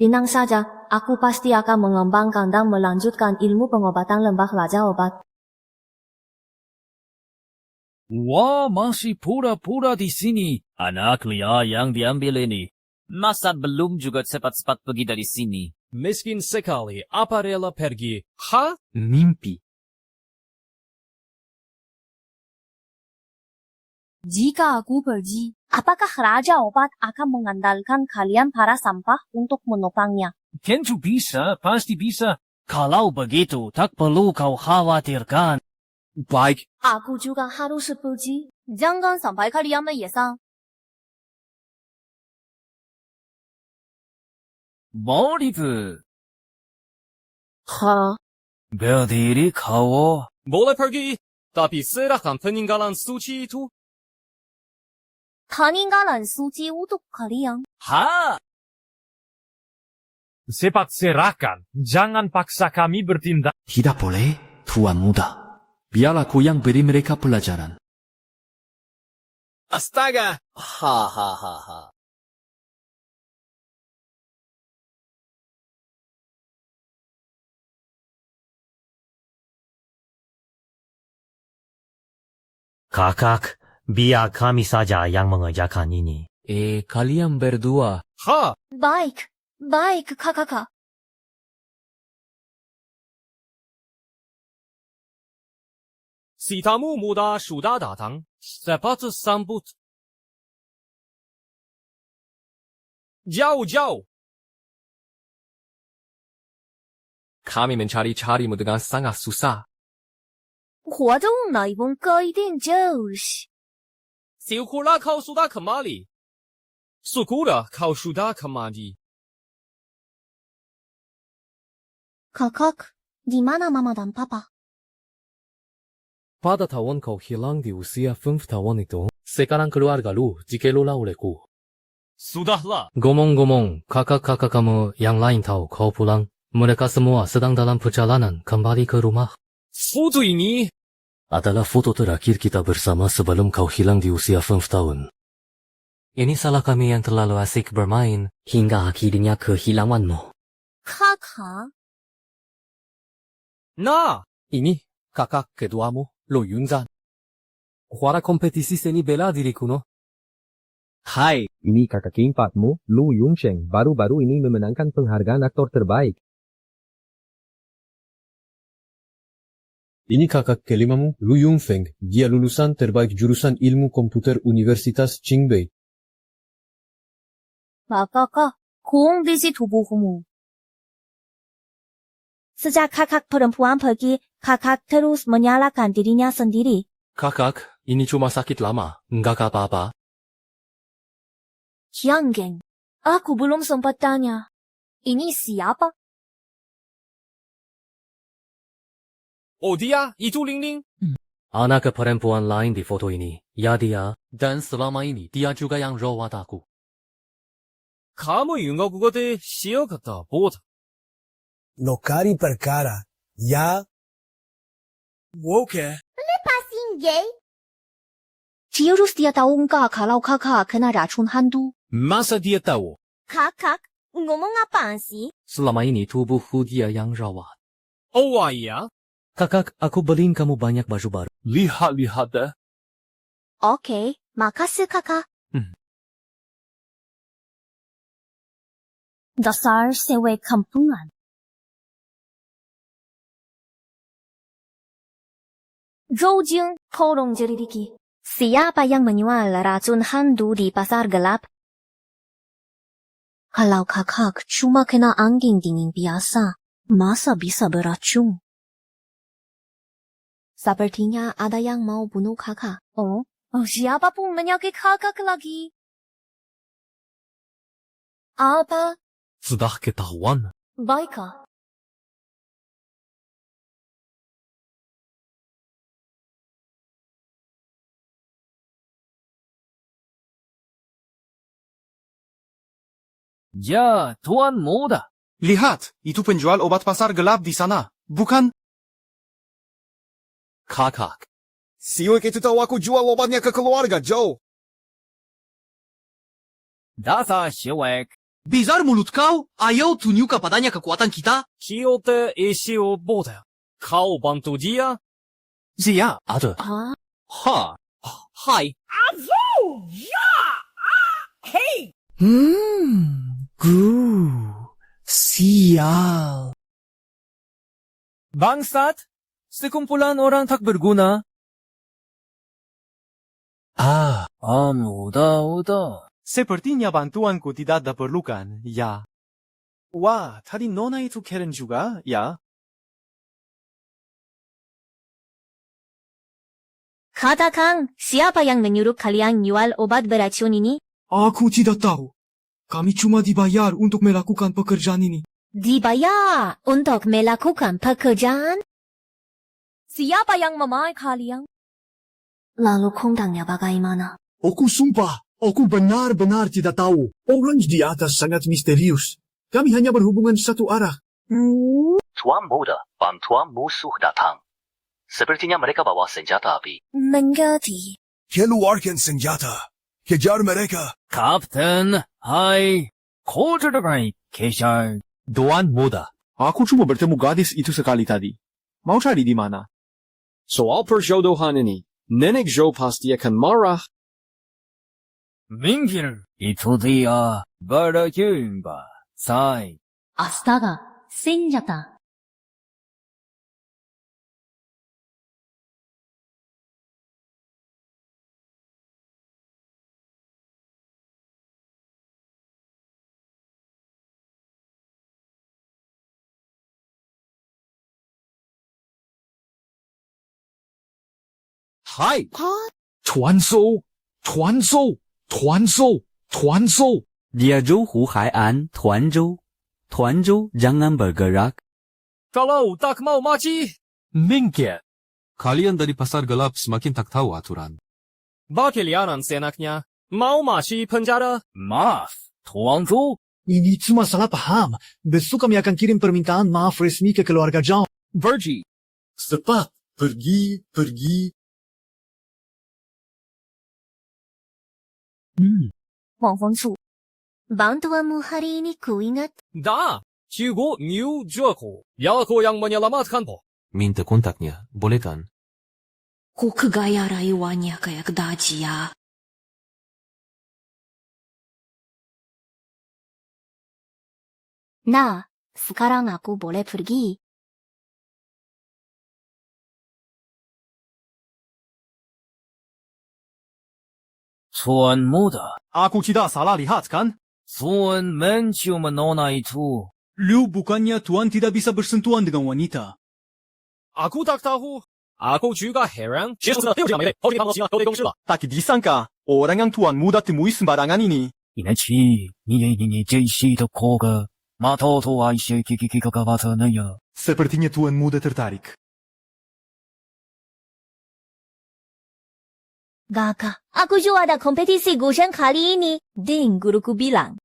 Tenang saja, aku pasti akan mengembangkan dan melanjutkan ilmu pengobatan lembah Raja Obat. Wah, masih pura-pura di sini. Anak liar yang diambil ini. Masa belum juga cepat-cepat pergi dari sini? Miskin sekali, apa rela pergi? Ha? Mimpi. Jika aku pergi, apakah Raja Obat akan mengandalkan kalian para sampah untuk menopangnya? Tentu bisa, pasti bisa. Kalau begitu, tak perlu kau khawatirkan. Baik. Aku juga harus pergi. Jangan sampai kalian menyesal. Boleh. Ha, Berdiri kau. Boleh pergi, tapi serahkan peninggalan suci itu. peninggalan suci untuk kalian. Ha! Cepat serahkan. Jangan paksa kami bertindak. Tidak boleh, Tuan Muda. Biar aku yang beri mereka pelajaran. Astaga! Hahaha. Kakak, biar kami saja yang mengerjakan ini. Kalian berdua. Ha! Baik, baik kakak. Si tamu muda sudah datang, cepat sambut. Jauh. Kami mencari-carimu dengan sangat susah. 活动内容规定就是Syukurlah kau sudah kembali. Syukurlah kau sudah kembali. kakak, di mana mama dan papa? Pada tahun kau hilang di usia 5 tahun itu, sekarang keluarga lu jikelulah olehku. Sudahlah. Ngomong-ngomong, kakak-kakak kamu yang lain tahu kau pulang. Mereka semua sedang dalam perjalanan kembali ke rumah. Foto ini Adalah foto terakhir kita bersama sebelum kau hilang di usia 5 tahun. Ini salah kami yang terlalu asik bermain hingga akhirnya kehilanganmu. kakak, Nah, Ini kakak keduamu, Lu Yunzan. Juara kompetisi seni bela diri kuno. Hai, ini kakak keempatmu, Lu Yunsheng, baru-baru ini memenangkan penghargaan aktor terbaik. Ini kakak kelimamu, Lu Yunfeng. Dia lulusan terbaik jurusan ilmu komputer Universitas Qingbei. kakak, kondisi tubuhmu. Sejak kakak perempuan pergi, kakak terus menyalahkan dirinya sendiri. Kakak, ini cuma sakit lama, enggak apa-apa. Jianggeng, aku belum sempat tanya. Ini siapa? oh dia, itu Ling. Anak perempuan lain di foto ini, ya dia, dan selama ini dia juga yang rawat aku. Kamu 영어 국어 때 시어 갔다 보다. No cari per cara. Ya. Woke. Virus dia tahu enggak kalau kakak kena racun hantu? Masa dia tahu? Kakak, ngomong apaan sih? Selama ini tubuhku dia yang rawat. Oh iya? Kakak, aku beliin kamu banyak baju baru. Lihat deh. Oke, makasih kakak. Dasar cewek kampungan. Rojing, tolong jelidiki. Siapa yang menjual racun hantu di pasar gelap? Kalau kakak cuma kena angin dingin biasa, masa bisa beracun? Sepertinya ada yang mau bunuh kakak. Oh, siapapun menyakiti kakak lagi. Apa? Sudah ketahuan. Baiklah. Ya, Tuan Muda. Lihat, itu penjual obat pasar gelap di sana, bukan? Kakak. Siwek itu tahu aku jual obatnya ke keluarga, Joe. Dasar siwek. Bizar mulut kau, ayaw tunjuk kepadanya kekuatan kita? Kyote isio boda. Kau bantu dia? Zia. Ada. Ha. Hai. Sial. Bangsat, sekumpulan orang tak berguna. Udah. Sepertinya bantuanku tidak diperlukan, ya. Wah, tadi nona itu keren juga, ya. Katakan, siapa yang menyuruh kalian jual obat beracun ini? Aku tidak tahu. Kami cuma dibayar untuk melakukan pekerjaan ini. Dibayar untuk melakukan pekerjaan? Siapa yang memayar kalian? Lalu kondangnya bagaimana? Aku sumpah, aku benar-benar tidak tahu. Orang di atas sangat misterius. Kami hanya berhubungan satu arah. Tuan Muda, bantuan musuh datang. Sepertinya mereka bawa senjata api. Mengerti. Keluarkan senjata. Kejar mereka. Kapten, hai. Kau terbaik, kejar. Tuan Muda. Aku cuma bertemu gadis itu sekali tadi. Mau cari di mana? Soal perjodohan ini, Nenek Joe pasti akan marah. Minggir. Itu dia. Berjumpa. Say. Astaga, senjata. Hai. Tuan Sou. Dia Zhou Hai An, Tuan Zhou. Tuan Zhou, jangan bergerak. Kalau tak mau mati, Minggir. Kalian dari pasar gelap semakin tak tahu aturan. bakilianan senaknya. Mau masih penjara? Maaf, Tuan Zhou. Ini cuma salah paham. Besok kami akan kirim permintaan maaf resmi ke keluarga Zhao. Virgie. Cepat, pergi. Wang Fengsu. Bantuanmu hari ini kuingat. Da. Cigo New Joko. Yaku yang menyelamatkanmu. Minta kontaknya, boleh kan? Kok gaya rayuannya kayak daji ya? Nah, sekarang aku boleh pergi. Tuan Muda. Aku tidak salah lihat, kan? Tuan mencium nona itu. Liu, bukannya Tuan tidak bisa bersentuhan dengan wanita. Aku tak tahu. Aku juga heran. Tak disangka, orang yang Tuan Muda temui sembarangan ini. Inachi, ni JC的口个，马头头爱些个巴特那样。 Sepertinya Tuan Muda tertarik. Gak, aku juga ada kompetisi gusen kali ini. Dan guruku bilang,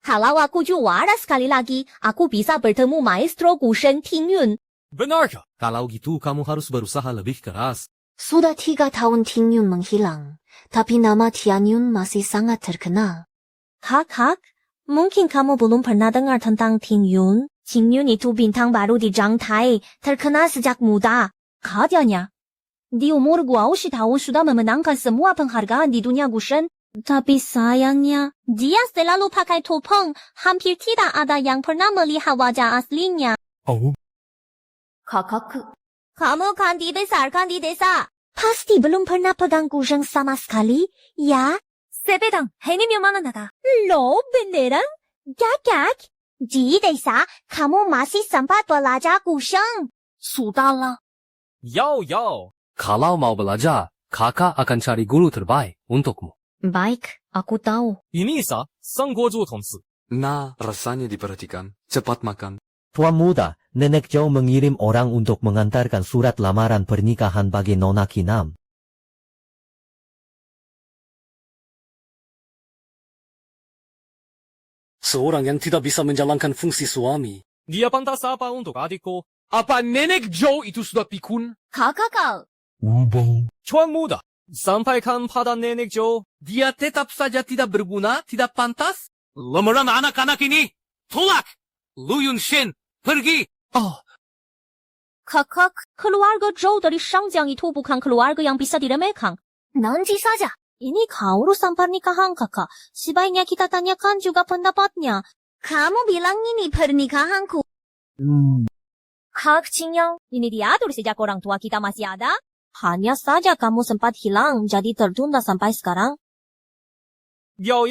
kalau aku juara sekali lagi, aku bisa bertemu maestro gusen Tingyun. Benarkah? Kalau gitu kamu harus berusaha lebih keras. Sudah 3 tahun Tingyun menghilang, tapi nama Tianyun masih sangat terkenal. Hak, mungkin kamu belum pernah dengar tentang Tingyun. Tingyun itu bintang baru di Zhangtai, terkenal sejak muda. Katanya, di umur 20 tahun sudah memenangkan semua penghargaan di dunia gusen. Tapi sayangnya, dia selalu pakai topeng. Hampir tidak ada yang pernah melihat wajah aslinya. Oh. Kakak, kamu kan besar. Pasti belum pernah pegang gusen sama sekali, ya? Sepedang, henimnya mana nada? Lo, beneran? Gak. Di desa, kamu masih sempat belajar gusen. Sudahlah. Yo. Kalau mau belajar, kakak akan cari guru terbaik untukmu. Baik, aku tahu. Ini sa, Sengguoju Tongsi. Nah, rasanya diperhatikan. Cepat makan. Tuan Muda, Nenek Joe mengirim orang untuk mengantarkan surat lamaran pernikahan bagi Nona Kinam. Seorang yang tidak bisa menjalankan fungsi suami. Dia pantas apa untuk adikku? Apa Nenek Joe itu sudah pikun? Kakak. Tuan Muda, sampaikan pada Nenek Joe. Dia tetap saja tidak berguna, tidak pantas. Lamaran anak-anak ini, tolak! Lu Yunshin, pergi! Kakak, keluarga Zhou dari Shangjiang itu bukan keluarga yang bisa diremehkan. Nanti saja. Ini kau urusan pernikahan kakak. Sebaiknya kita tanyakan juga pendapatnya. Kamu bilang ini pernikahanku. Kak Qingyang, ini diatur sejak orang tua kita masih ada. Hanya saja kamu sempat hilang, jadi tertunda sampai sekarang. Yo.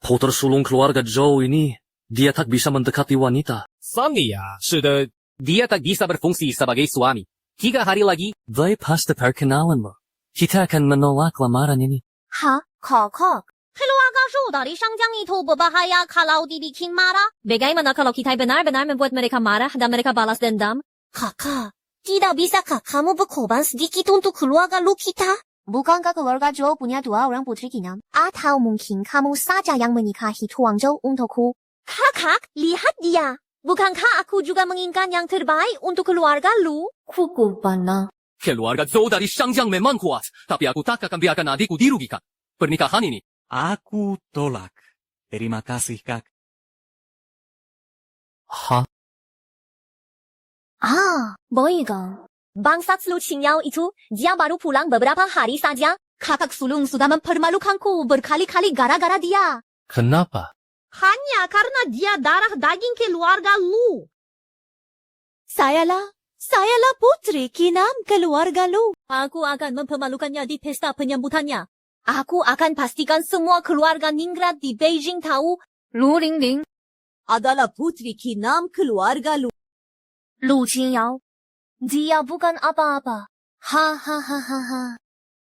Putra sulung keluarga Zhou ini, dia tak bisa mendekati wanita. Sunny ya, 是的, dia tak bisa berfungsi sebagai suami. 3 hari lagi, Baik pasti perkenalanmu. Kita akan menolak lamaran ini. Hah? Kakak? Keluarga Zhou dari Shangjiang itu berbahaya kalau dibikin marah. Bagaimana kalau kita benar-benar membuat mereka marah dan mereka balas dendam? Kakak, tidak bisakah kamu berkorban sedikit untuk keluarga lu kita? Bukankah keluarga Zhou punya 2 orang putri kinam? Atau mungkin kamu saja yang menikahi Tuan Zhou untukku? Kakak, lihat dia. Bukankah aku juga menginginkan yang terbaik untuk keluarga lu? Kukubanah. Keluarga Zhou dari Shangjiang memang kuat, tapi aku tak akan biarkan adikku dirugikan. Pernikahan ini. Aku tolak. Terima kasih, Kak. Hah? Boygang. Bangsat Lu Qingyao itu, dia baru pulang beberapa hari saja. Kakak sulung sudah mempermalukanku berkali-kali gara-gara dia. Kenapa? Hanya karena dia darah daging keluarga lu. Sayalah putri kinam keluarga lu. Aku akan mempermalukannya di pesta penyambutannya. Aku akan pastikan semua keluarga ningrat di Beijing tahu Lu Lingling adalah putri kinam keluarga lu. Lu Qingyao, dia bukan apa-apa. Hahaha.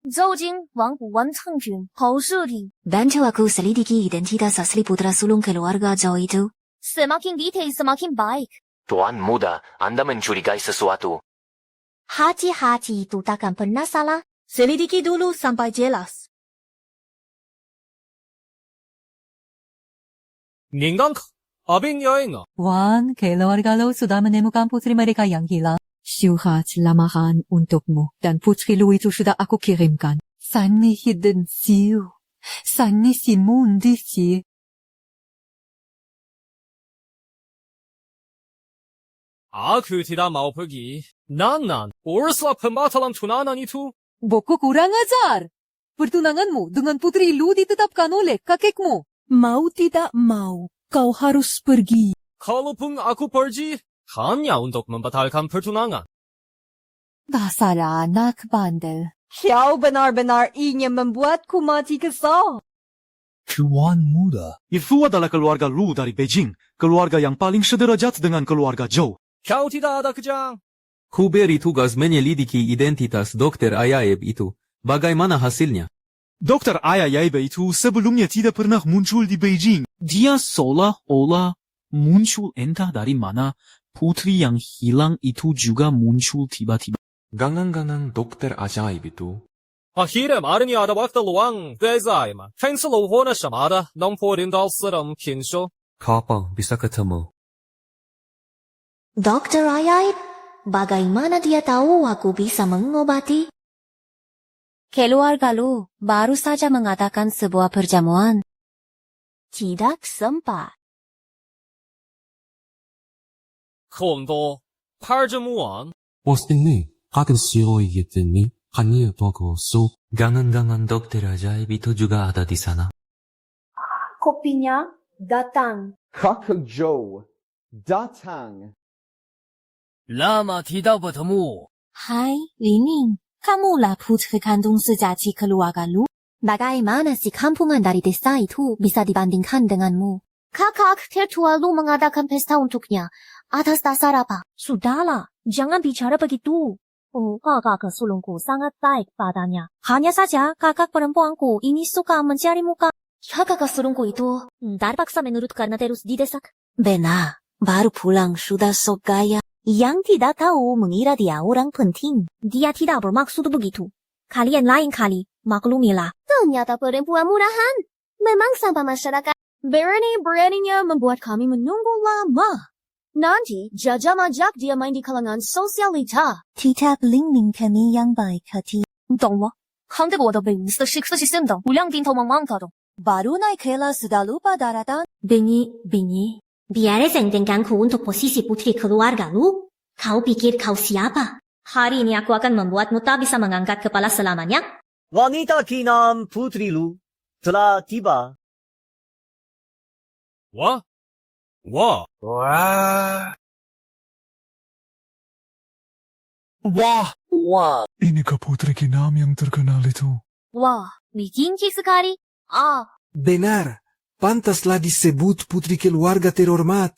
Zhou Jing, Wang Bu, Wan Chengjun, Hou Shili. Bantu aku selidiki identitas asli putra sulung keluarga Zhou itu. Semakin detail semakin baik. Tuan muda, Anda mencurigai sesuatu. Hati-hati itu takkan pernah salah. Selidiki dulu sampai jelas. Ningang, abing yaeng. Wan, keluarga lu sudah menemukan putri mereka yang hilang. Syurat lamaran untukmu dan putri lu itu sudah aku kirimkan. Sunny hidden siu. Sunny Simon disi. Aku tidak mau pergi. Nan, uruslah pembatalan tunangan itu. Boku kurang ajar. Pertunanganmu dengan putri lu ditetapkan oleh kakekmu. Mau tidak mau, kau harus pergi. Kalaupun aku pergi, hanya untuk membatalkan pertunangan. Dasar anak bandel. Kau benar-benar ingin membuatku mati kesal. Tuan muda. Itu adalah keluarga Lu dari Beijing. Keluarga yang paling sederajat dengan keluarga Zhou. Kau tidak ada kejang. Ku beri tugas menyelidiki identitas Dr. Ayaib itu. Bagaimana hasilnya? Dr. Ayaib itu sebelumnya tidak pernah muncul di Beijing. Dia seolah-olah muncul entah dari mana. Putri yang hilang itu juga muncul tiba-tiba. Ganang-ganang Dr. Ajaib itu. Akhirnya marahnya ada waktu luang. Bezaima. Fenseluhona semada. Namporin dal seram kinsho. Kapan bisa ketemu? Dr. Ayaib, bagaimana dia tahu aku bisa mengobati? Keluarga lu baru saja mengadakan sebuah perjamuan. Tidak sempat. Kondo, perjamuan. Ostinni, kaget siroigetni, hanya toko so. Gangan-gangan Dr. Ajaib itu juga ada di sana. Kopinya datang. Kakak Zhou, datang. Lama tidak bertemu. Hai, Lining. Kamulah putri kandung sejati keluarga lu. Bagaimana sih kampungan dari desa itu bisa dibandingkan denganmu? Kakak tertua lu mengadakan pesta untuknya. Atas dasar apa? Sudahlah, jangan bicara begitu. Kakak sulungku sangat baik padanya. Hanya saja kakak perempuanku ini suka mencari muka. Kakak sulungku itu terpaksa menurut karena terus didesak. Benar, baru pulang sudah sok gaya. Yang tidak tahu mengira dia orang penting. Dia tidak bermaksud begitu. Kalian lain kali, maklumilah. Ternyata perempuan murahan. Memang sampah masyarakat. Berani-beraninya membuat kami menunggu lama. Nanti, jajah-majak dia main di kalangan sosialita. Tidak Lingling kami yang baik hati. 懂吗？看这个我都被无私的时刻是生的，无量顶头忙忙搞懂。Baru naik kelas sudah lupa daratan. Bingi. Biar sengdengkanku untuk posisi putri keluarga lu. Kau pikir kau siapa? Hari ini aku akan membuatmu tak bisa mengangkat kepala selamanya. Wanita kinam putri lu telah tiba. Wah. Wah, inikah putri Kinam yang terkenal itu? Wah, bikinci sekali. Benar, pantaslah disebut putri keluarga terhormat.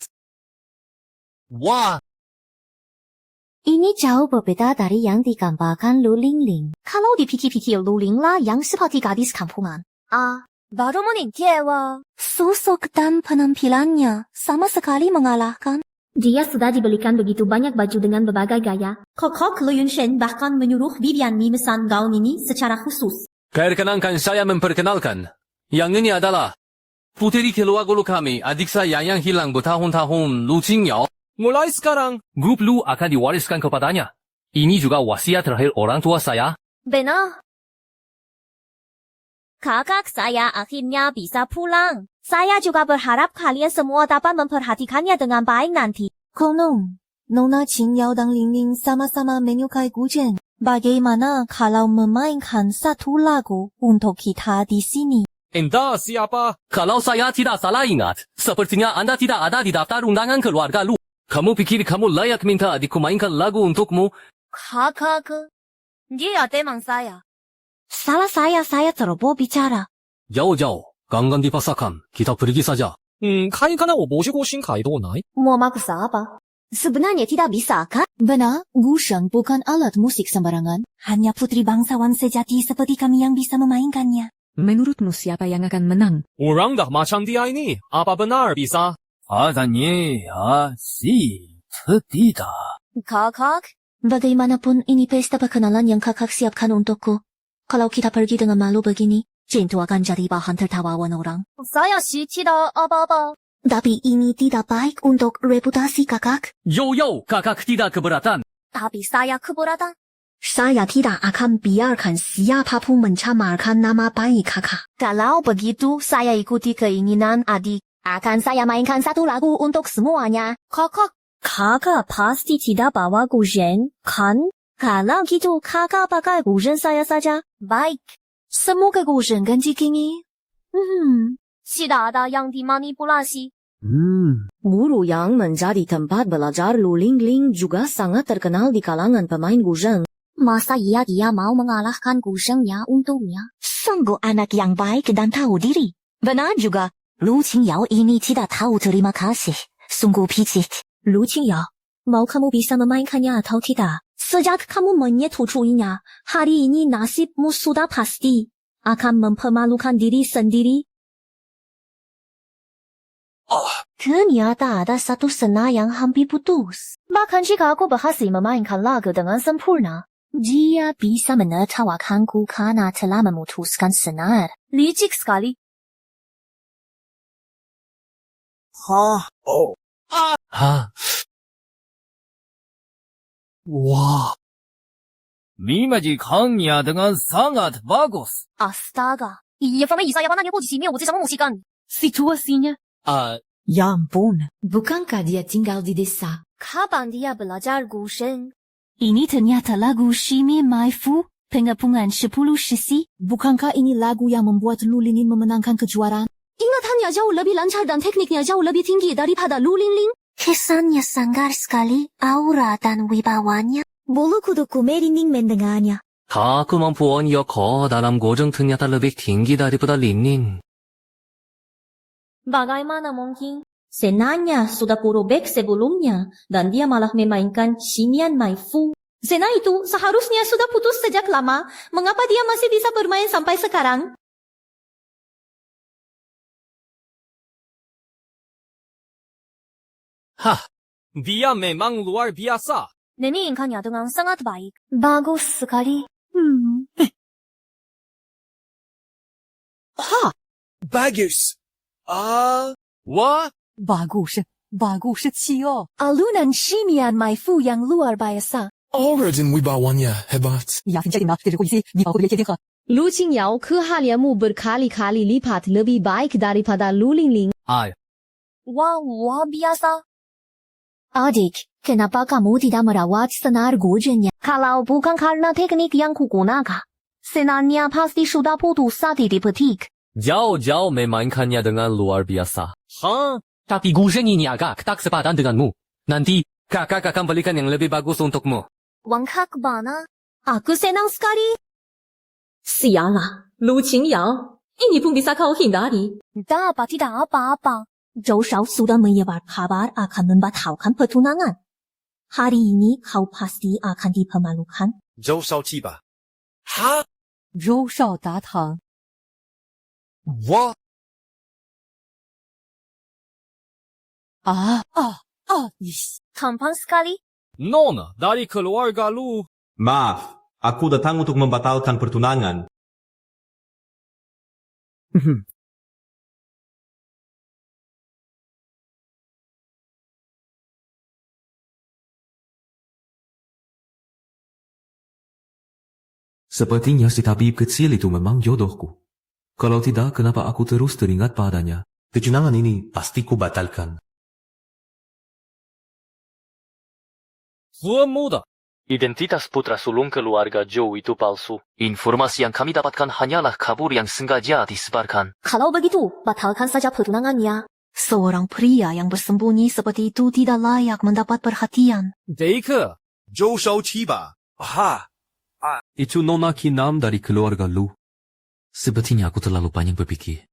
Wah, Ini jauh berbeda dari yang digambarkan Lu Lingling. Kalau dipikir-pikir Lu Linglah yang seperti gadis kampungan. Baru menikah. Sosok dan penampilannya sama sekali mengalahkan. Dia sudah dibelikan begitu banyak baju dengan berbagai gaya. Kokok Lu Yunshen bahkan menyuruh Vivian memesan gaun ini secara khusus. Perkenankan saya memperkenalkan. Yang ini adalah putri keluarga kami, adik saya yang hilang bertahun-tahun, Lu Qingyao. Mulai sekarang, Grup Lu akan diwariskan kepadanya. Ini juga wasiat terakhir orang tua saya. Benar. Kakak saya akhirnya bisa pulang. Saya juga berharap kalian semua dapat memperhatikannya dengan baik nanti. Konon, Nona Qingyao dan Lingling sama-sama menyukai Gujen. Bagaimana kalau memainkan satu lagu untuk kita di sini? Anda siapa? Kalau saya tidak salah ingat, sepertinya Anda tidak ada di daftar undangan keluarga Lu. Kamu pikir kamu layak minta adikku mainkan lagu untukmu? Kakak, dia teman saya. Salah saya terlalu bicara. Jauh-jauh, gangan dipaksakan. Kita pergi saja. 看我不是过新凯多奶。 Mau maksa apa? Sebenarnya tidak bisa, kan? Benar, guseng bukan alat musik sembarangan. Hanya putri bangsawan sejati seperti kami yang bisa memainkannya. Menurutmu siapa yang akan menang? Orang dah macam dia ini. Apa benar bisa? Tanya, tidak. Kakak, bagaimanapun ini pesta perkenalan yang kakak siapkan untukku. Kalau kita pergi dengan malu begini, tentu akan jadi bahan tertawaan orang. Saya sih tidak apa-apa. Tapi ini tidak baik untuk reputasi kakak. Yo, kakak tidak keberatan. Tapi saya keberatan. Saya tidak akan biarkan siapapun mencamarkan nama baik kakak. Kalau begitu, saya ikuti keinginan adik. Akan saya mainkan satu lagu untuk semuanya. Kakak pasti tidak bawa guzen, kan? Kalau gitu, kakak pakai guzen saya saja. Baik. Semoga guzen ganti kini. Tidak ada yang dimanipulasi. Guru yang menjadi tempat belajar Lu Lingling juga sangat terkenal di kalangan pemain guzheng. Masa iya dia mau mengalahkan guzhengnya untuknya? Sungguh anak yang baik dan tahu diri. Benar juga. Lu Qingyao ini tidak tahu terima kasih. Sungguh picik. Lu Qingyao, mau kamu bisa memainkannya atau tidak? Sejak kamu menyetujui-nya, hari ini nasibmu sudah pasti akan mempermalukan diri sendiri. Ternyata ada satu sena yang hampir putus. Bahkan jika aku berhasil memainkan lagu dengan sempurna, dia bisa menertawakanku karena telah memutuskan senar. Licik sekali. Wah. Memajikannya dengan sangat bagus. Astaga. Iya, saya panahnya posisinya sama musikan. Situasinya? Ya ampun. Bukankah dia tinggal di desa? Kapan dia belajar guzheng? Ini ternyata lagu Shimi Maifu, pengepungan 10 sisi. Bukankah ini lagu yang membuat Lu Lingling memenangkan kejuaraan? Ingatannya jauh lebih lancar dan tekniknya jauh lebih tinggi daripada Lu Lingling. Kesannya sanggar sekali, aura dan wibawanya. Bulu kuduku merinding mendengarnya. Kemampuan Yoko dalam gojeng ternyata lebih tinggi daripada Lingling. Bagaimana mungkin? Senanya sudah purobek sebelumnya, dan dia malah memainkan Shimian Maifu. Sena itu seharusnya sudah putus sejak lama. Mengapa dia masih bisa bermain sampai sekarang? Dia memang luar biasa. Nyanyikannya dengan sangat baik. Bagus sekali. Bagus. Wah? Bagus Cio. Alunan Shimian Maifu yang luar biasa. Aura dan wibawanya hebat. Ya, Lu Qingyao ke haliamu berkali-kali lipat lebih baik daripada Lu Lingling. Ai, Wah, biasa. Adik, kenapa kamu tidak merawat senar gurjennya? Kalau bukan karena teknik yang kugunakan, senarnya pasti sudah putus hati di petik. Jauh-jauh memainkannya dengan luar biasa. Hah? Tapi guseng ini agak tak sepadan denganmu. Nanti, kakak akan belikan yang lebih bagus untukmu. Wangkak mana? Aku senang sekali. Sialah, Lu Qingyao, ini pun bisa kau hindari. Tidak apa-apa. Zhou Shao sudah menyebar kabar akan membatalkan pertunangan. Hari ini kau pasti akan dipermalukan. 周少气吧。哈，周少达堂，我Gampang sekali. Nona, dari keluarga Lu. Maaf, aku datang untuk membatalkan pertunangan. Sepertinya si tabib kecil itu memang jodohku. Kalau tidak, kenapa aku terus teringat padanya? Ketunangan ini pasti ku batalkan. Muda. Identitas putra sulung keluarga Zhou itu palsu. Informasi yang kami dapatkan hanyalah kabur yang sengaja disebarkan. Kalau begitu, batalkan saja pertunangannya. Seorang pria yang bersembunyi seperti itu tidak layak mendapat perhatian. Deke. 周少气吧。哈， Itu Nona Kinam dari keluarga Lu. Sepertinya aku terlalu banyak berpikir.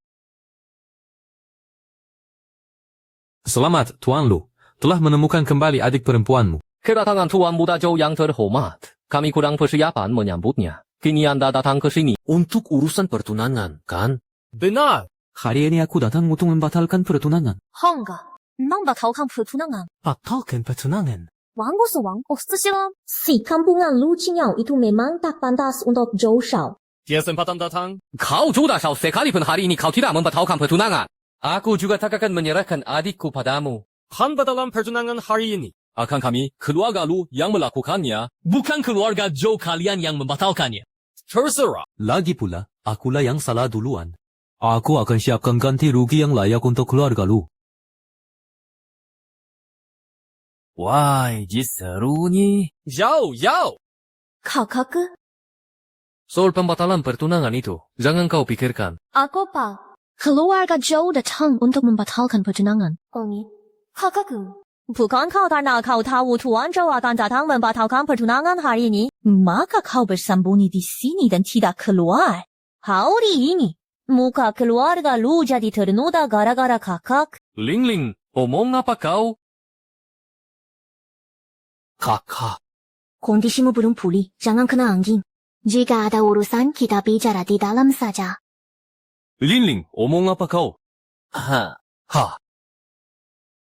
Selamat, Tuan Lu. Telah menemukan kembali adik perempuanmu. Kedatangan Tuan Muda Zhou yang terhormat. Kami kurang persiapan menyambutnya. Kini Anda datang ke sini. Untuk urusan pertunangan, kan? Benar. Hari ini aku datang untuk membatalkan pertunangan. Hangga, membatalkan pertunangan. Batalkan pertunangan? Wanggo sewanggo sesilam. Si kampungan Lu Qingyao itu memang tak pantas untuk Zhou Shao. Kesempatan datang. Kau sudah tahu sekalipun hari ini kau tidak membatalkan pertunangan. Aku juga tak akan menyerahkan adikku padamu. Pembatalan pertunangan hari ini. Akan kami, keluarga Lu yang melakukannya, bukan keluarga Zhou kalian yang membatalkannya. Terserah. Lagi pula, akulah yang salah duluan. Aku akan siapkan ganti rugi yang layak untuk keluarga Lu. wah, ini seru nih. Yao. Kakak, Soal pembatalan pertunangan itu, jangan kau pikirkan. aku pak. Keluarga Zhou datang untuk membatalkan pertunangan. Kakak, bukan kau karena kau tahu Tuan Zhou akan datang membatalkan pertunangan hari ini, maka kau bersembunyi di sini dan tidak keluar. Hari ini, muka keluarga Lu jadi ternoda gara-gara kakak. Ling, omong apa kau? Kakak. Kondisimu belum pulih, jangan kena angin. Jika ada urusan, kita bicara di dalam saja. Ling, omong apa kau? Ha.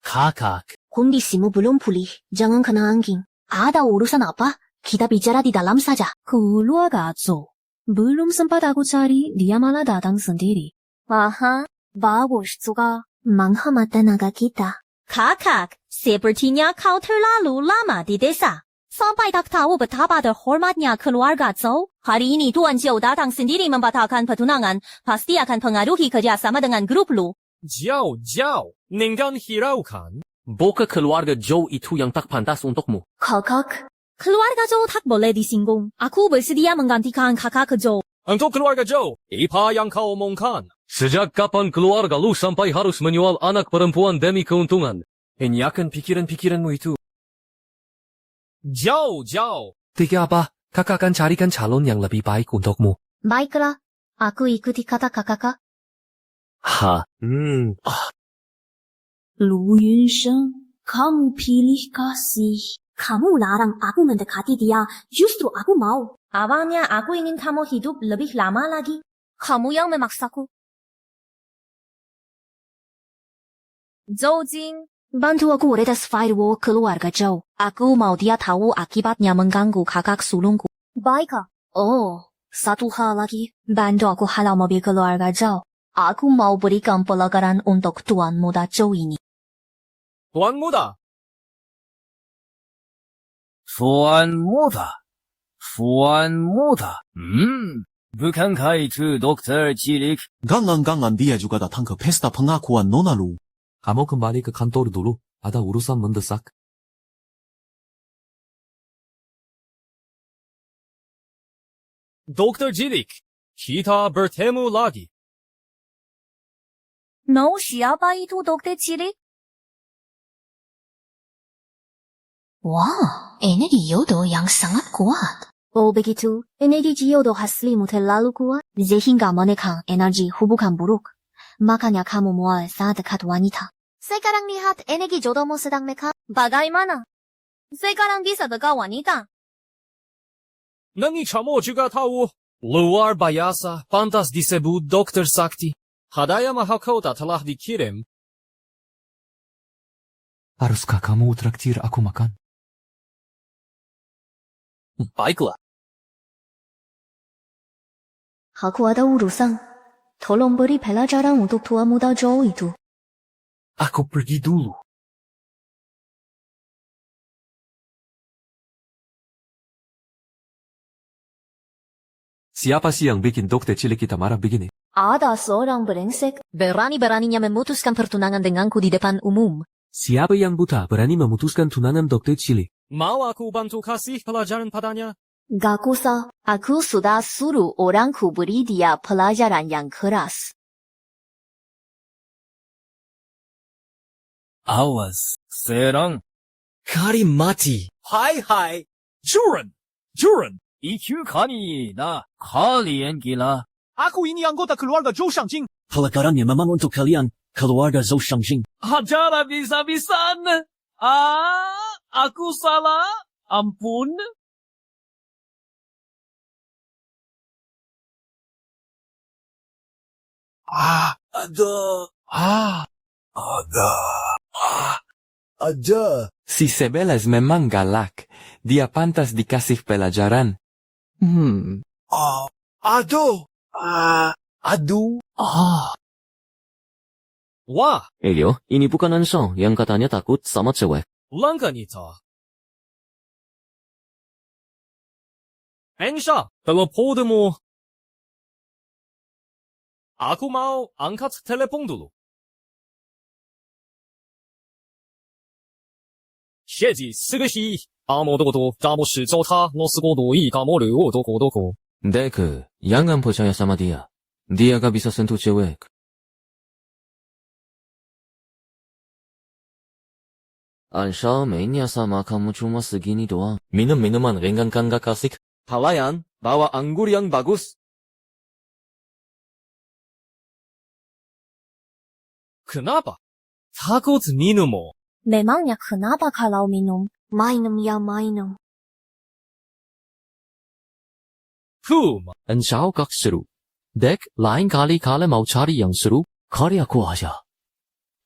Kakak. Kondisimu belum pulih, jangan kena angin. Ada urusan apa? Kita bicara di dalam saja. Keluarga Zhou. Belum sempat aku cari, dia malah datang sendiri. Aha, bagus juga. Menghemat tenaga kita. Kakak, sepertinya kau terlalu lama di desa. Sampai tak tahu betapa terhormatnya keluarga Zhou. Hari ini Tuan Zhou datang sendiri membatalkan pertunangan. Pasti akan pengaruhi kerjasama dengan grup Lu. Jauh. Ninggan hiraukan. Bukan keluarga Zhou itu yang tak pantas untukmu. Kakak, keluarga Zhou tak boleh disinggung. Aku bersedia menggantikan kakak Zhou. Untuk keluarga Zhou, apa yang kau omongkan? Sejak kapan keluarga Lu sampai harus menjual anak perempuan demi keuntungan? Inyakan pikiran-pikiranmu itu. Jauh. Tiga apa? Kakak akan carikan calon yang lebih baik untukmu. Baiklah, aku ikuti kata kakak. Lu Yunsheng, kamu pilih kasih. Kamu larang aku mendekati dia, justru aku mau. Awalnya aku ingin kamu hidup lebih lama lagi. Kamu yang memaksaku. Zhou Jing, bantu aku uredas firewall keluarga Zhou. Aku mau dia tahu akibatnya mengganggu kakak sulungku. Baiklah. Oh, satu hal lagi. Bantu aku halau mobil keluarga Zhou. Aku mau berikan pelajaran untuk Tuan Muda Zhou ini. Tuan Muda. Bukankah itu dokter cilik? Gangan-gangan dia juga datang ke pesta pengakuan Nona Lu. Kamu kembali ke kantor dulu. Ada urusan mendesak. Dokter Cilik, kita bertemu lagi. Mau siapa itu dokter cilik? Wah, energi yodo yang sangat kuat. Oh begitu, energi yodo haslimu terlalu kuat, sehingga menekan energi hubungan buruk. Makanya kamu mual saat dekat wanita. Sekarang lihat energi jodohmu sedang mekat. Bagaimana? Sekarang bisa dekat wanita. Nani kamu juga tahu, luar biasa pantas disebut Dokter Sakti. Hadiah mahkota telah dikirim. Haruskah kamu traktir aku makan? Baiklah. Aku ada urusan. Tolong beri pelajaran untuk tuamu muda jauh itu. Aku pergi dulu. Siapa sih yang bikin dokter cilik kita marah begini? Ada seorang brengsek. Berani-beraninya memutuskan pertunangan denganku di depan umum. Siapa yang buta berani memutuskan tunangan dokter cilik? Mau aku bantu kasih pelajaran padanya? Gak usah. Aku sudah suruh orangku beri dia pelajaran yang keras. Awas, serang. Kari mati. Hai. Juren. IQ kani na kalian gila. Aku ini anggota keluarga Zhou Shangjing. Pelakarannya memang untuk kalian, keluarga Zhou Shangjing. Hajar habis-habisan. Aku salah. Ampun. Ada. Si Sebelas memang galak. Dia pantas dikasih pelajaran. Aduh. Wah, Elio, ini bukan Ansong yang katanya takut sama cewek. langganita. Ensha, teleponmu. Aku mau angkat telepon dulu. 谢谢すぐし、あもどことだもしじょたのすごどいいかもるおどこどこ。 Dek, jangan percaya sama dia. Dia gak bisa sentuh cewek. Ansha mainnya sama kamu cuma segini doang. Minum minuman ringan kan gak kasih. Palayan, bawa anggur yang bagus. Kenapa? Takut minum. Memangnya kenapa kalau minum? Minum ya minum. Ansha gak seru. Dek, lain kali kalian mau cari yang seru, cari aku aja.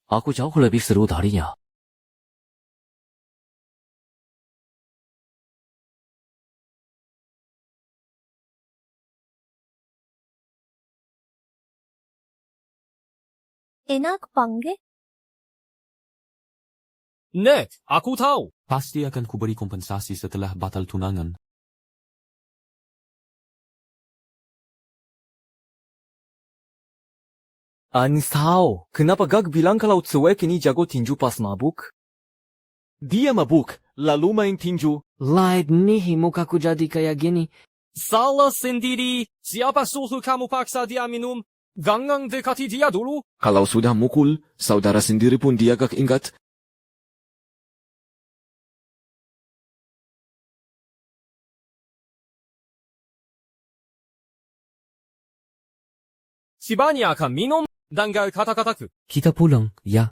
Aku jauh lebih seru darinya. Enak banget. Nek, aku tahu. Pasti akan kuberi kompensasi setelah batal tunangan. Anis tahu, kenapa gak bilang kalau cewek ini jago tinju pas mabuk? Dia mabuk, lalu main tinju. Light nih mukaku jadi kayak gini. Salah sendiri. Siapa suruh kamu paksa dia minum? Gangang dekati dia dulu. Kalau sudah mukul, saudara sendiri pun dia gak ingat. Cibanya akan minum dan gak kata-kataku. Kita pulang, ya.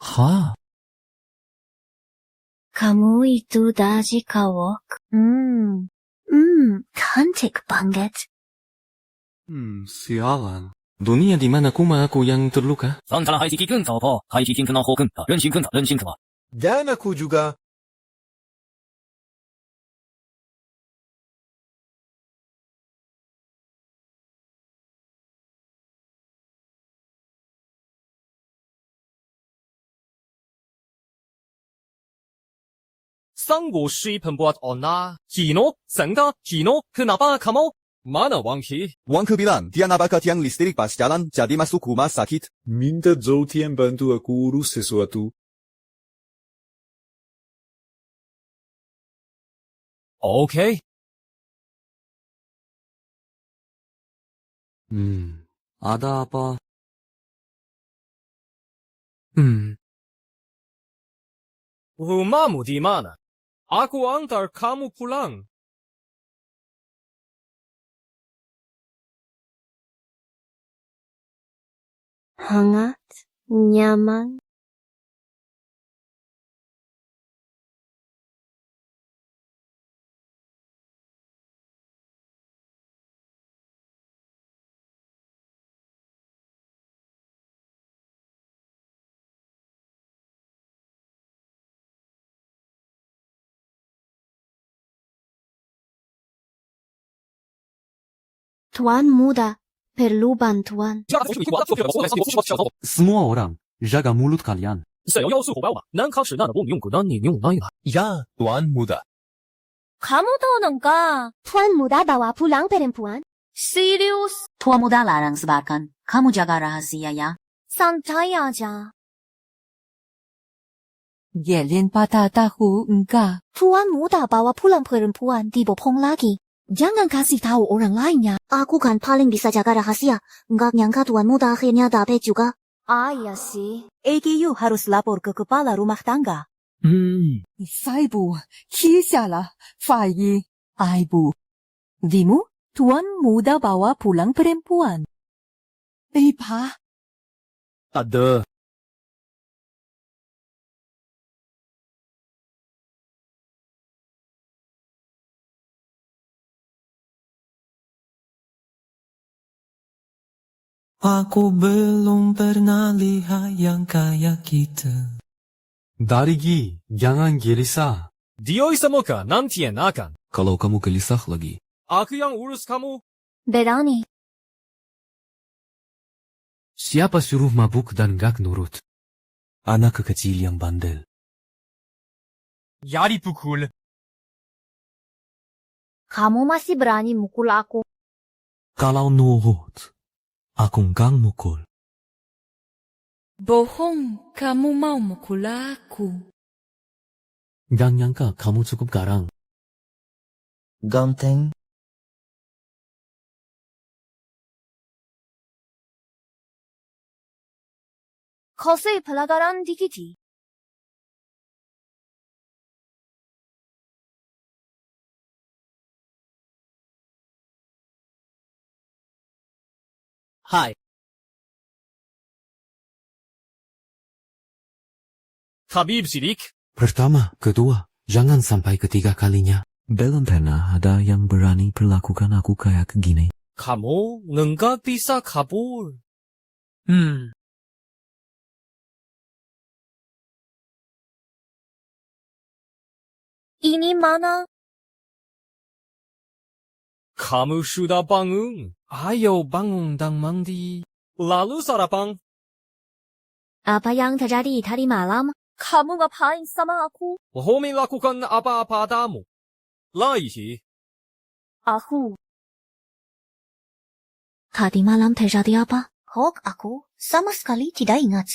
Hah? Kamu itu daji kawok. Cantik banget. Sialan. Dunia di mana kuma aku yang terluka? Dan aku juga. Sanggupi pembuat onar. Kino, sengda, kino, kenapa kamu? Mana Wangki? Wangke bilang, dia nabrak tiang listrik pas jalan, jadi masuk rumah sakit. Minta Zoltian bantu aku urus sesuatu. Okay. Ada apa? Rumahmu di mana? Aku antar kamu pulang. Hangat, nyaman. Tuan muda, perlu bantuan. Semua orang, jaga mulut kalian. Ya, Tuan Muda. Kamu tahu nggak? Tuan muda bawa pulang perempuan. Serius? Tuan muda larang sebarkan. Kamu jaga rahasia ya. Santai aja. Yelin patah tahu enggak. Tuan muda bawa pulang perempuan dibopong lagi. Jangan kasih tahu orang lainnya. Aku kan paling bisa jaga rahasia. Nggak nyangka tuan muda akhirnya dapet juga. Ah, iya sih. AGU harus lapor ke kepala rumah tangga. Saibu, kisahlah, Fayi. Aibu. Vimu, tuan muda bawa pulang perempuan. Ipa. Ada. Aku belum pernah lihat yang kayak kita. Darigi, jangan gelisah. Dioi semoga nanti enakan. Kalau kamu gelisah lagi. Aku yang urus kamu. Berani. Siapa suruh mabuk dan gak nurut? Anak kecil yang bandel. Yari pukul. Kamu masih berani mukul aku. Kalau nurut, aku nggak mukul. Bohong, kamu mau mukul aku. Gak nyangka kamu cukup garang. Ganteng. Kasi pelagaran dikit. Hai. Habib Sidik. Pertama, kedua, jangan sampai ketiga kalinya. Belum pernah ada yang berani perlakukan aku kayak gini. Kamu nggak bisa kabur. Ini mana? Kamu sudah bangun. Ayo bangun dan mandi. Lalu sarapan. Apa yang terjadi tadi malam? Kamu ngapain sama aku? Homi lakukan apa-apa padamu. Laihi. Aku. Tadi malam terjadi apa? Kok aku sama sekali tidak ingat.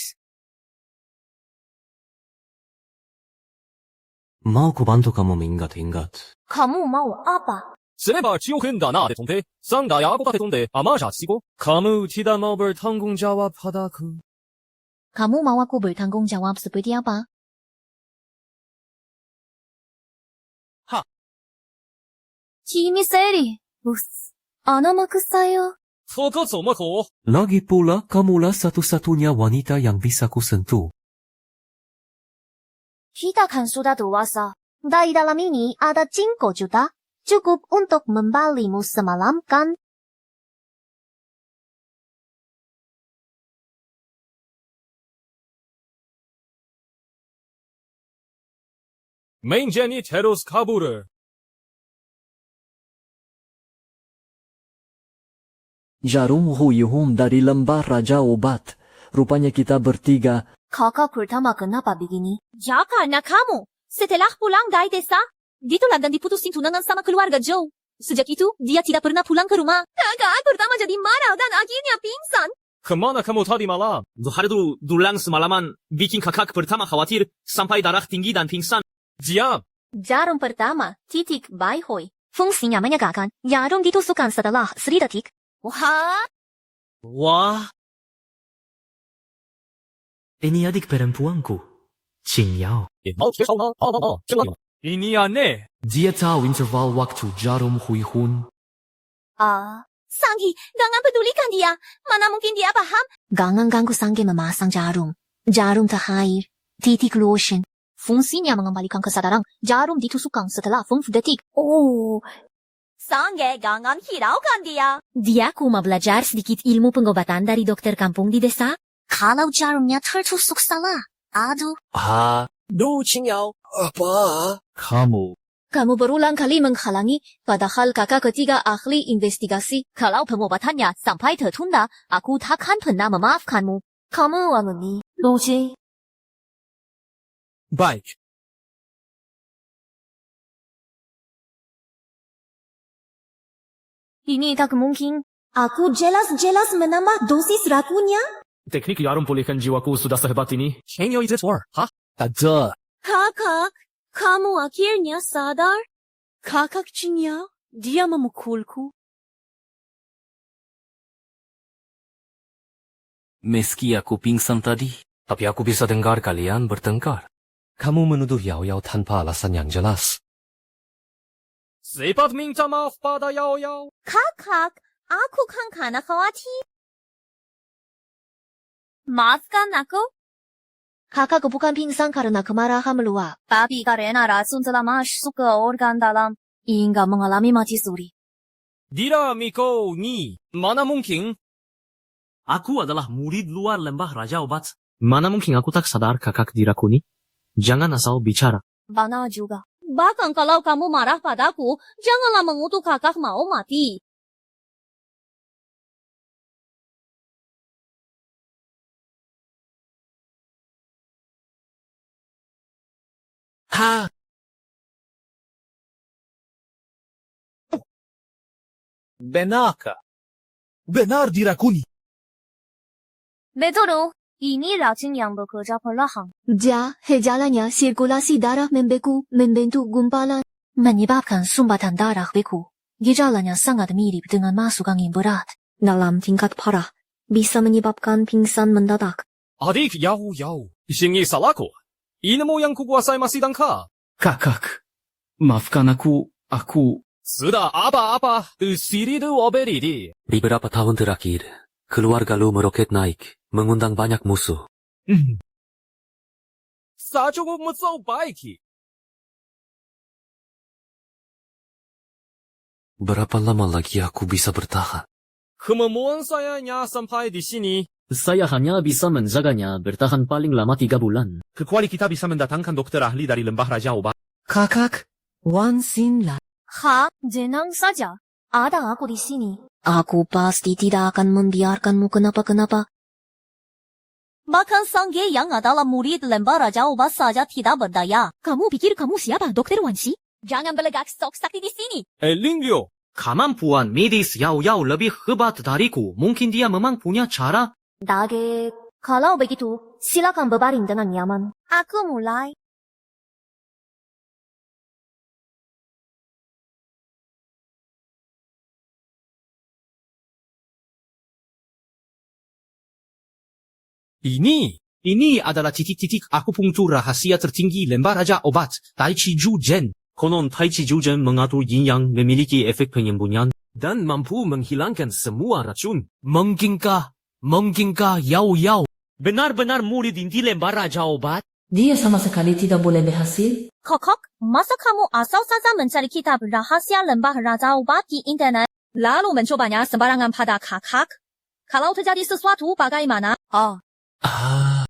Mau ku bantu kamu mengingat-ingat. Kamu mau apa? Senebar ciuhinda na de tonte. Sangda ya aku kate tonte. Amasha sigo. Kamu tidak mau bertanggung jawab padaku. Kamu mau aku bertanggung jawab seperti apa? Ha. Kimi seri. Anak saya. Lagi pula, kamulah satu-satunya wanita yang bisa kusentuh. Kita kan sudah dewasa. Di dalam ini ada jingko juga. Cukup untuk membalimu semalam kan? Menjadi terus kabur. Jarum huyuhum dari lembar Raja Obat. Rupanya kita bertiga. Kakak pertama kenapa begini? Ya karena kamu. Setelah pulang dari desa, ditolak dan diputusin tunangan sama keluarga Joe. Sejak itu, dia tidak pernah pulang ke rumah. Kakak pertama jadi marah dan akhirnya pingsan. Kemana kamu tadi malam? Zuhardu dulang semalaman bikin kakak pertama khawatir sampai darah tinggi dan pingsan. Diam! Jarum pertama, titik Baihoi. Fungsinya menyegarkan. Jarum ditusukkan setelah 3 detik. Wah! Wah. Ini adik perempuanku, Qing Yao. Ini aneh. Dia tahu interval waktu jarum Huihun. Sanggi, jangan pedulikan dia. Mana mungkin dia paham? Jangan ganggu Sanggi memasang jarum. Jarum terakhir, titik lotion. Fungsinya mengembalikan kesadaran. Jarum ditusukkan setelah 5 detik. Oh. Sanggi, jangan hiraukan dia. Dia cuma belajar sedikit ilmu pengobatan dari dokter kampung di desa. Kalau jarumnya tertusuk salah. Aduh. Duh, Qing Yao. Apa? Kamu berulang kali menghalangi, padahal kakak ketiga ahli investigasi. Kalau pengobatannya sampai tertunda, aku takkan pernah memaafkanmu. Kamu wangi, Loji. Baik. Ini tak mungkin. Aku jelas-jelas menambah dosis racunnya. Teknik jarum pulihkan jiwaku sudah sehebat ini. Can you use it for? Hah? Tadza. Kakak, kamu akhirnya sadar? Kakak Qing, dia memukulku. Meski aku pingsan tadi, tapi aku bisa dengar kalian bertengkar. Kamu menuduh Yao Yao tanpa alasan yang jelas. Cepat minta maaf pada Yao Yao. Kakak, aku kan karena khawatir. Maafkan aku? Kakak bukan pingsan karena kemarahan meluap, tapi karena racun telah masuk ke organ dalam, hingga mengalami mati suri. Dira Miko ni, mana mungkin? Aku adalah murid luar lembah Raja Obat. Mana mungkin aku tak sadar kakak diraku ni? Jangan asal bicara. Bana juga. Bahkan kalau kamu marah padaku, janganlah mengutuk kakak mau mati. Ha! Benaka. Benar dirakuni. Betul, ini racun yang bekerja perlahan. Dia, jalannya sirkulasi darah membeku, membentuk gumpalan, menyebabkan sumbatan darah beku. Gejalanya sangat mirip dengan masuk angin berat. Dalam tingkat parah, bisa menyebabkan pingsan mendadak. Adik Yao Yao, Qing salahku. Ilmu yang kukuasai masih dangkal. Kakak, maafkan aku. Sudah apa-apa, siridu oberidi. Di beberapa tahun terakhir, keluarga lu meroket naik, mengundang banyak musuh. Sacukup musuh baiki. Berapa lama lagi aku bisa bertahan? Kemampuan saya hanya sampai di sini. Saya hanya bisa menjaganya bertahan paling lama 3 bulan. Kecuali kita bisa mendatangkan dokter ahli dari lembah Raja Obat. Kakak, wansinlah. Ha, tenang saja. Ada aku di sini. Aku pasti tidak akan membiarkanmu kenapa-kenapa. Bahkan Sangge yang adalah murid lembah Raja Obat saja tidak berdaya. Kamu pikir kamu siapa, Dokter Wanshi? Jangan berlegak sok sakti di sini. Linglio. Kemampuan medis Yao Yao lebih hebat dariku. Mungkin dia memang punya cara. Dage, kalau begitu, silakan berbaring dengan nyaman. Aku mulai. Ini adalah titik-titik akupunktur rahasia tertinggi lembah Raja Obat, Tai Chi Ju Jen. Konon Tai Chi Ju Jen mengatur yin yang memiliki efek penyembunyian. Dan mampu menghilangkan semua racun. Mungkinkah Yao Yao benar-benar murid inti lembah Raja Obat? Dia sama sekali tidak boleh berhasil. Kokok, masa kamu asal saja mencari kitab rahasia lembah Raja Obat di internet, lalu mencobanya sembarangan pada kakak? Kalau terjadi sesuatu bagaimana?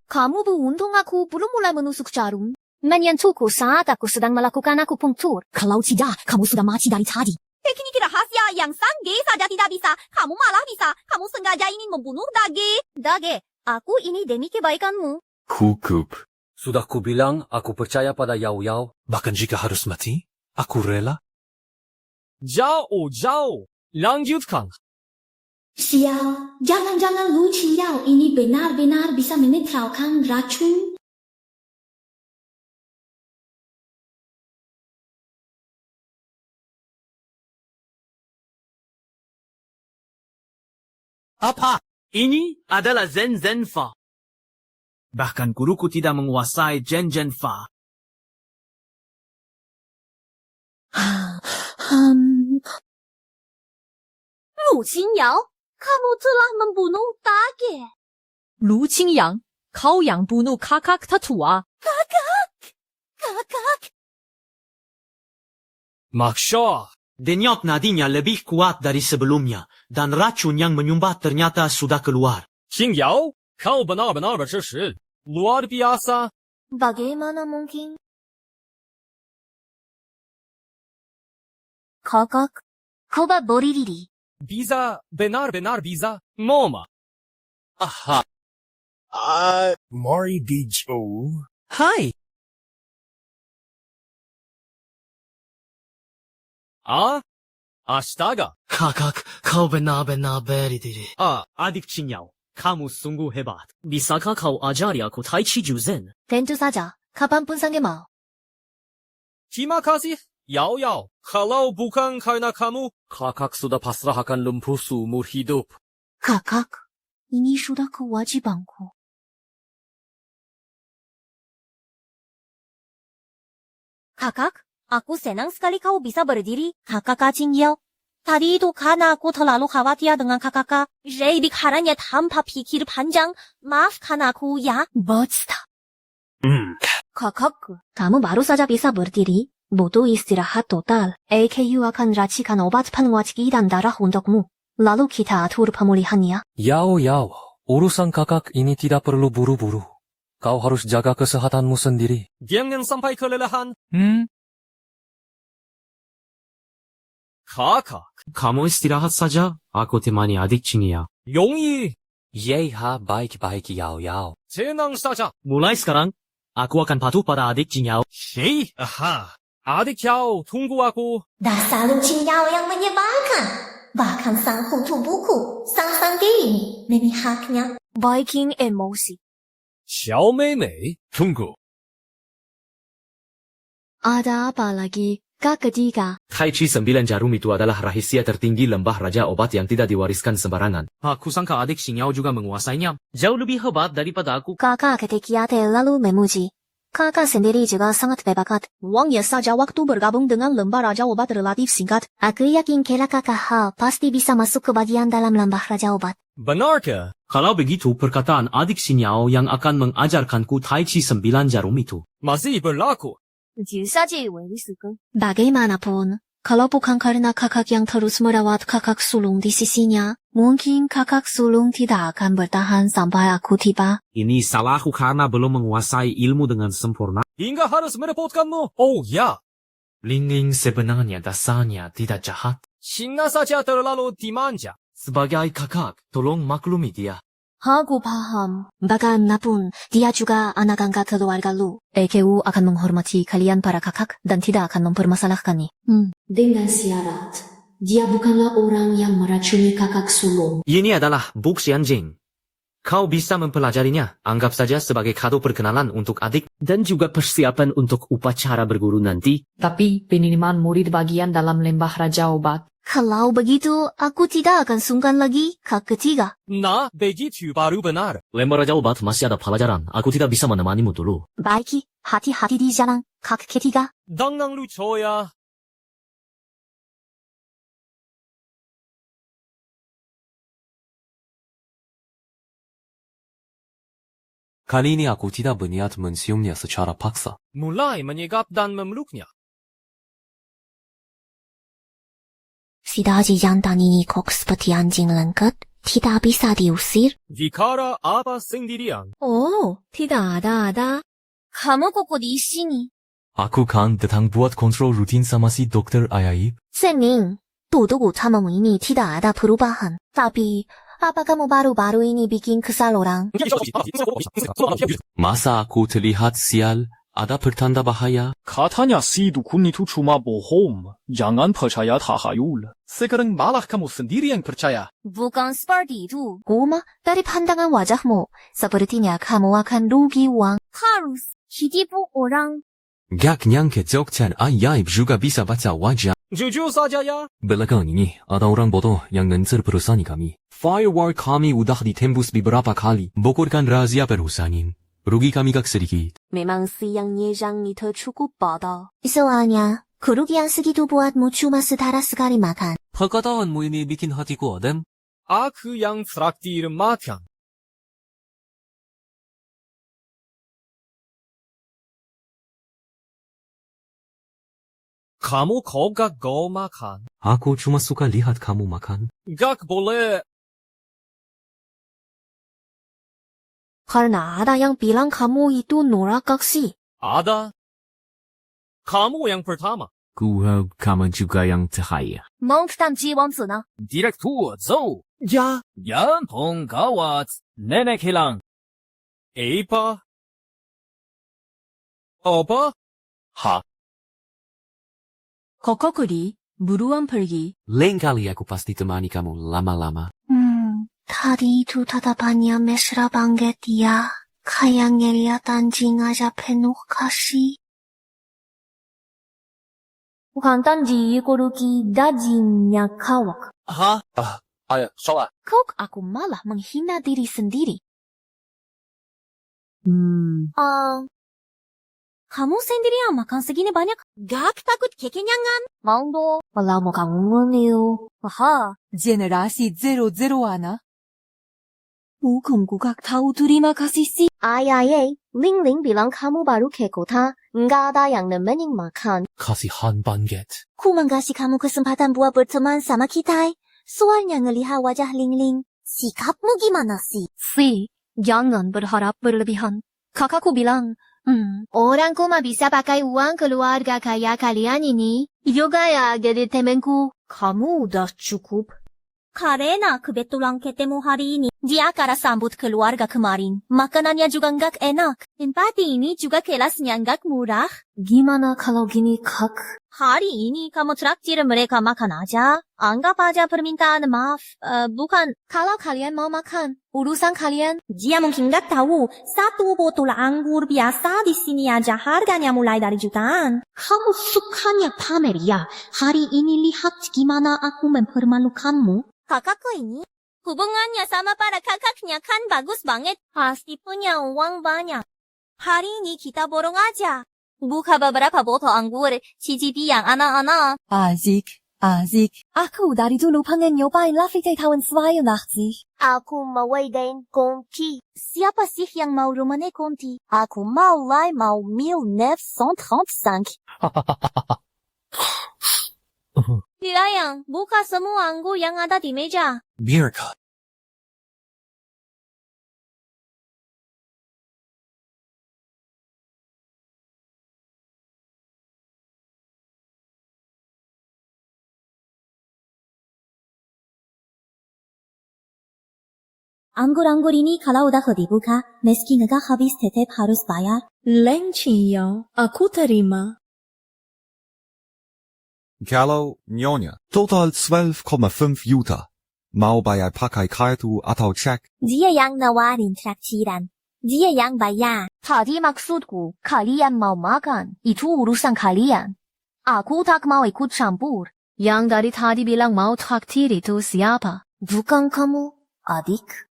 Kamu beruntung aku belum mulai menusuk jarum. Menyentuhku saat aku sedang melakukan akupunktur. Kalau tidak, kamu sudah mati dari tadi. Teknik rahasia yang Sangge saja tidak bisa. Kamu malah bisa. Kamu sengaja ingin membunuh Dage. Dage, aku ini demi kebaikanmu. Kukup. Sudah kubilang aku percaya pada Yao. Bahkan jika harus mati, aku rela. Jauh, lanjutkan. Sial, jangan-jangan Lu Qingyao ini benar-benar bisa menetralkan racun. Apa? Ini adalah Zhen Zhen Fa. Bahkan guruku tidak menguasai Zhen Zhen Fa. Lu Qingyao, kamu telah membunuh Dage. Lu Qingyang, kau yang bunuh kakak tetua. Kakak. Maksha. Denyut nadinya lebih kuat dari sebelumnya, dan racun yang menyumbat ternyata sudah keluar. Qingyao, kau benar-benar bersemangat. Luar biasa. Bagaimana mungkin? Kakak, coba berdiri. Bisa, benar-benar bisa. Moma. Aha. Mari Dijo. Hai. Astaga. Kakak, kau benar-benar berdiri. Adik Qingyao, kamu sungguh hebat. Bisakah kau ajari aku Tai Chi Juzen? Tentu saja, kapan pun sangat mau. Terima kasih, Yao. Kalau bukan karena kamu, Kakak sudah pasrahkan lumpur seumur hidup. Kakak, ini sudah kewajibanku. Kakak, aku senang sekali kau bisa berdiri. Kakak Qingyao. Tadi itu karena aku terlalu khawatir dengan kakak. Jadi karena tanpa pikir panjang, maafkan aku ya. Bocah. Kakak, kamu baru saja bisa berdiri. Butuh istirahat total. AKU akan racikan obat penguat dan darah untukmu. Lalu kita atur pemulihannya. Yao, urusan kakak ini tidak perlu buru-buru. Kau harus jaga kesehatanmu sendiri. Jangan sampai kelelahan. Kakak, Kamu istirahat saja. Aku temani adik Qingyao. Yongyi. Yeha baik-baik Yao. Tenang saja. Mulai sekarang, aku akan patuh pada adik Qingyao. Aha. Adik Yao, tunggu aku. Dasar Lu Qingyao yang menyebalkan. Bahkan sang kutu buku, sang ini memihaknya. Biking emosi. Xiao Mei, tunggu. Ada apa lagi? Kak ketiga. Tai Chi 9 jarum itu adalah rahasia tertinggi lembah raja obat yang tidak diwariskan sembarangan. Aku sangka adik Qingyao juga menguasainya. Jauh lebih hebat daripada aku. Kakak ketiga terlalu memuji. Kakak sendiri juga sangat berbakat. Uangnya saja waktu bergabung dengan lembah raja obat relatif singkat. Aku yakin kira kakak pasti bisa masuk ke bagian dalam lembah raja obat. Benarkah? Kalau begitu, perkataan adik Qingyao yang akan mengajarkanku Tai Chi 9 jarum itu masih berlaku. Bagaimanapun, kalau bukan karena kakak yang terus merawat kakak sulung di sisinya, mungkin kakak sulung tidak akan bertahan sampai aku tiba. Ini salahku karena belum menguasai ilmu dengan sempurna. Hingga harus merepotkanmu. Oh ya. Ling sebenarnya dasarnya tidak jahat. Cina saja terlalu dimanja. Sebagai kakak, tolong maklumi dia. Aku paham. Bagaimanapun, dia juga anak angkat keluarga Lu. AKU akan menghormati kalian para kakak dan tidak akan mempermasalahkannya. Dengan syarat, dia bukanlah orang yang meracuni kakak sulung. Ini adalah buk Xianjing. Kau bisa mempelajarinya, anggap saja sebagai kado perkenalan untuk adik, dan juga persiapan untuk upacara berguru nanti. Tapi pengiriman murid bagian dalam lembah raja obat. Kalau begitu, aku tidak akan sungkan lagi, kak ketiga. Nah, begitu baru benar. Lembah raja obat masih ada pelajaran, aku tidak bisa menemanimu dulu. Baik, hati-hati di jalan, kak ketiga. Dangnang lucu ya. Kali ini aku tidak berniat menciumnya secara paksa. Mulai menyegap dan memeluknya. Sidaj yang tani kok seperti anjing lengket, tidak bisa diusir. Vikara apa sendirian? Oh, tidak ada. Kamu kok di sini? Aku kan datang buat kontrol rutin sama si Dr. Ayaib. 证明，杜德古他们为你tidak ada perubahan. Tapi, Apa kamu baru-baru ini bikin kesal orang? Masa aku terlihat sial? Ada pertanda bahaya? Katanya si dukun itu cuma bohong. Jangan percaya tahayul. Sekarang malah kamu sendiri yang percaya. Bukan seperti itu. Guma, dari pandangan wajahmu, sepertinya kamu akan rugi uang. Harus hidup orang. Gak nyangka dokter ajaib juga bisa baca wajah. Jujur saja ya. Belakangan ini, ada orang bodoh yang ngejar perusahaan kami. Firewall kami udah ditembus beberapa kali. Bokorkan rahasia perusahaan. Rugi kami gak sedikit. Memang siangnya itu cukup bodoh. Soalnya, kerugian segitu buatmu cuma setara sekali makan. Perkataanmu ini bikin hatiku adem. Aku yang traktir makan. Kamu kok gak go makan? Aku cuma suka lihat kamu makan. Gak boleh. Karena ada yang bilang kamu itu norak aksi. Ada. Kamu yang pertama. Gua kamu juga yang terakhir. 蒙当机王子呢？ Direktur, zo. Ya. Yan pong kawat. Nenek hilang. Apa? Apa? Ha? Kokokuri, buruan pergi. Lain kali aku pasti temani kamu lama-lama. Tadi itu tatapannya mesra banget ya. Kayak ngeliat anjing aja penuh kasih. Bukan tanji koruki dagingnya kawak. Hah? Ayo, salah. Kok aku malah menghina diri sendiri? Kamu sendiri yang makan segini banyak? Gak takut kekenyangan? Mau dong. Walau mau kangen yo. Wah, Generasi 00 ana. Bukan gak tahu terima kasih sih. Ay, Ling Ling bilang kamu baru ke kota. Nggak ada yang nemenin makan. Kasihan banget. Ku mengasih kamu kesempatan buat berteman sama kita. Soalnya ngelihat wajah Ling Ling. Sikapmu gimana sih? Si, jangan berharap berlebihan. Kakakku bilang, orang cuma bisa pakai uang keluarga kaya kalian ini. Juga ya jadi temenku. Kamu udah cukup. Karena kebetulan ketemu hari ini, dia akan sambut keluarga kemarin. Makanannya juga nggak enak. Tempat ini juga kelasnya nggak murah. Gimana kalau gini, Kak? Hari ini kamu traktir mereka makan aja. Anggap aja permintaan maaf. Bukan, kalau kalian mau makan, urusan kalian. Dia mungkin nggak tahu, satu botol anggur biasa di sini aja harganya mulai dari jutaan. Kamu sukanya pamer ya? Hari ini lihat gimana aku mempermalukanmu. Kakakku ini, hubungannya sama para kakaknya kan bagus banget. Pasti punya uang banyak. Hari ini kita borong aja. Buka beberapa botol anggur, cicipi yang anak-anak. Azik. Aku dari dulu pengen nyobain latte tahun 82. Aku mau wedding Conti. Siapa sih yang mau rumahnya Conti? Aku mau 1935. Dilayang, buka semua anggur yang ada di meja. Biarkan. Anggur-anggur ini kalau udah dibuka, meski nggak habis tetap harus bayar. Lencinya, aku terima. Kalau Nyonya, total 12,5 juta. Mau bayar pakai kartu atau cek? Dia yang nawarin traktiran. Dia yang bayar. Tadi maksudku, kalian mau makan. Itu urusan kalian. Aku tak mau ikut campur. Yang dari tadi bilang mau traktir itu siapa? Bukan kamu, adik.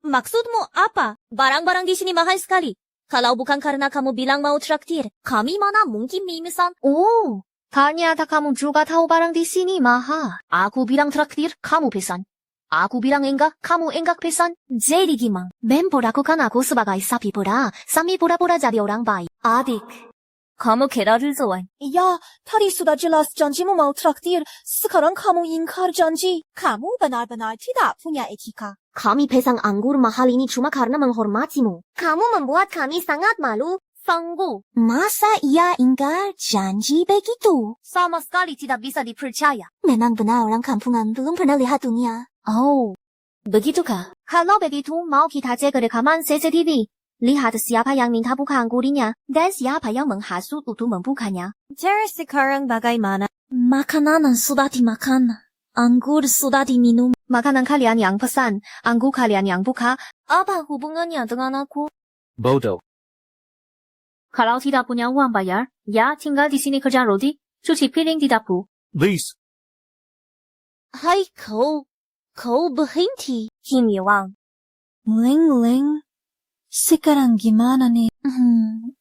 Maksudmu apa? Barang-barang di sini mahal sekali. Kalau bukan karena kamu bilang mau traktir, kami mana mungkin memesan? Oh, ternyata kamu juga tahu barang di sini mahal. Aku bilang traktir, kamu pesan. Aku bilang enggak, kamu enggak pesan. Jadi gimana? Memperlakukan aku sebagai sapi pura, sambil pura-pura jadi orang baik. Adik, kamu ke라를 좋아해. Ya, tadi sudah jelas janjimu mau traktir. Sekarang kamu ingkar janji. Kamu benar-benar tidak punya etika. Kami pesan anggur mahal ini cuma karena menghormatimu. Kamu membuat kami sangat malu. Sanggup. Masa ia ingkar janji begitu? Sama sekali tidak bisa dipercaya. Memang benar orang kampungan belum pernah lihat dunia. Oh, Begitukah? Kalau begitu, mau kita cek rekaman CCTV. Lihat siapa yang minta buka anggurnya, dan siapa yang menghasut untuk membukanya. Jadi sekarang bagaimana? Makanan sudah dimakan. Anggur sudah diminum. Makanan kalian yang pesan, anggur kalian yang buka. Apa hubungannya dengan aku? Bodoh. Kalau tidak punya uang bayar, ya tinggal di sini kerja rodi, cuci piring di dapur. Please. Hai kau berhenti. Kimi Wang. Ling, sekarang gimana nih?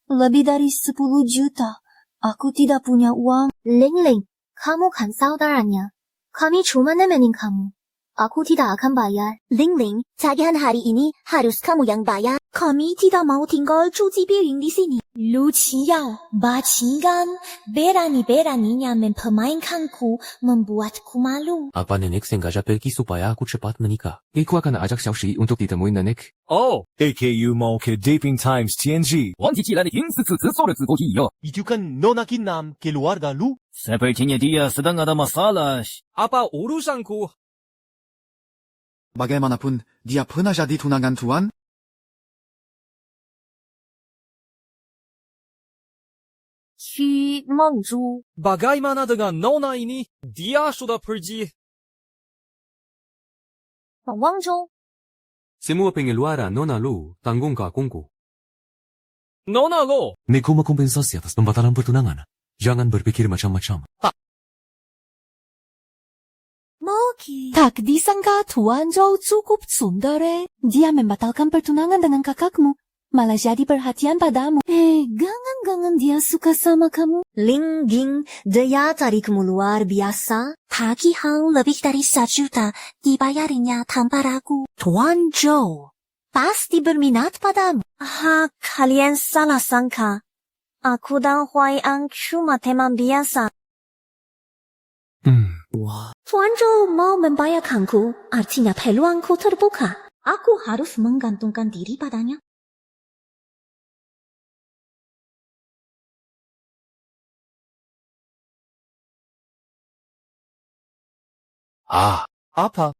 Lebih dari 10 juta. Aku tidak punya uang. Ling, kamu kan saudaranya. Kami cuma nemenin kamu. Aku tidak akan bayar. Ling, tagihan hari ini harus kamu yang bayar. Kami tidak mau tinggal cuci piring di sini. Lucia, bajingan, berani-beraninya mempermainkanku, membuatku malu. Apa nenek sengaja pergi supaya aku cepat menikah? Aku akan ajak Xiaoshi untuk ditemui nenek. Oh, AKU mau ke Dating Times TNG. Itu kan Nona Kinam keluarga lu? Sepertinya dia sedang ada masalah. Apa urusanku? Bagaimanapun, dia pernah jadi tunangan Tuan. Xu Mengzhu. Bagaimana dengan Nona ini? Dia sudah pergi. Wangzhou. Semua pengeluaran Nona Lu tanggung ke akungku. Nona Lo. Neko kompensasi atas pembatalan pertunangan. Jangan berpikir macam-macam. Tak disangka Tuan Zhou cukup sundere. Dia membatalkan pertunangan dengan kakakmu. Malah jadi perhatian padamu. Gangan-gangan dia suka sama kamu. Ling Ging, daya tarikmu luar biasa. Tagihan lebih dari 1 juta dibayarinya tanpa ragu. Tuan Zhou pasti berminat padamu. Kalian salah sangka. Aku dan Huai An cuma teman biasa. Tuan Zhou mau membayarkanku, artinya peluangku terbuka. Aku harus menggantungkan diri padanya. Apa?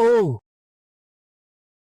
Oh,